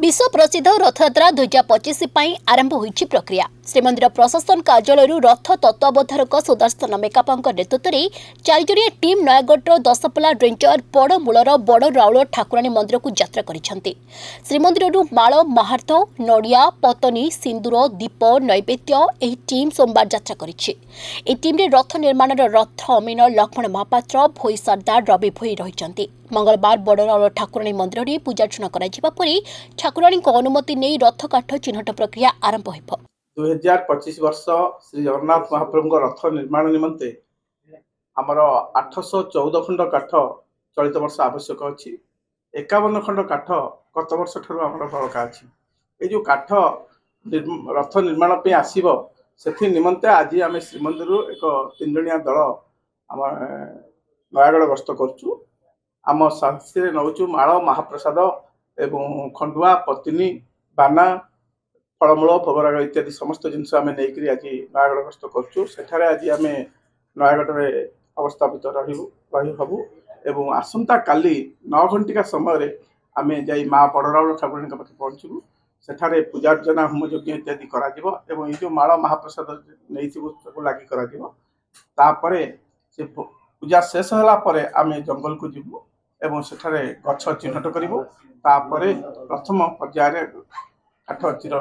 विश्व प्रसिद्ध रथयात्रा 2025 आरंभ होईछि प्रक्रिया। श्रीमंदिर प्रशासन कार्यालय रथ तत्वावधारक सुदर्शन मेकापांक नेतृत्व में 4 जणिया टीम नयागढ़ दशपल्ला रेंजर बड़मूलर बड़ राउल ठाकुराणी मंदिर को यात्रा करिसेंति। श्रीमंदिर माल महार्थ नड़िया पतनी सिंदूर दीप नैवेद्य एही टीम सोमवार यात्रा करिछि। एही टीम रे रथ निर्माण रथ अमीन लक्ष्मण महापात्र भोई सरदार रवि भोई रहिसेंति। मंगलवार बड़ राउल ठाकुराणी मंदिर में पूजार्चना करा परी ठाकुराणी अनुमति नहीं रथ काठ चिन्हट प्रक्रिया आरंभ हो। 2025 वर्ष श्री जगन्नाथ महाप्रभु रथ निर्माण निमंते आमर 814 खंड काठ चलित वर्ष आवश्यक अच्छी 51 खंड काठ गत वर्ष ठार बड़का अच्छी ये जो काठ रथ निर्माण पे आसीबो से निमंते आज आम श्रीमंदिर एक 3 जणिया दल आम नयागढ़ गस्त करूँ। आम साथी नौचु माल महाप्रसाद एवं खंडुआ पत्नी बाना फलमूल भोगराग इत्यादि समस्त जिनस आम नहीं आज नयागढ़ गस्त करूँ। आज आम नयागढ़ अवस्थापित रहबू एवं आसंता काली 9 घंटिका समय आम जा माँ बड़राउल ठाकुराणी पाखे पहुँचू। सेठारे पूजार्चना होम यज्ञ इत्यादि करा एवं ये जो माल महाप्रसाद नहीं लगी कर से पूजा शेष होला आम जंगल को जीवु एवं सेठारे गछ चिन्हट करूँ। प्रथम पर्यायर काठ चिर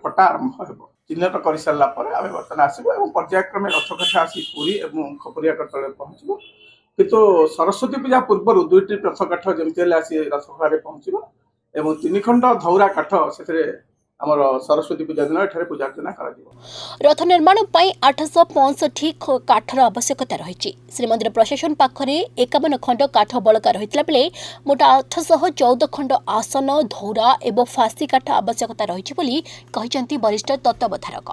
कटा आरंभ हो चिन्हट कर सारापर आम बर्तमान आसबू और पर्यायक्रमे रथ काठ आसी पुरी और खपरिया तले पहुँचू। किंतु सरस्वती पूजा पूर्व 2टी रथ काठ जमी आसी रथ घरे पहुँचो और 3 खंड धौरा काठ से आमर सरस्वती पूजा दिन एठारे पूजार्चना करा। रथ निर्माण 865 काठर आवश्यकता रही। श्रीमंदिर प्रशासन पाखरे 51 खंड काठ बलका रही बेले मोट 814 खंड आसन धौरा एवं फासी काठ आवश्यकता रही वरिष्ठ तत्वावधारक।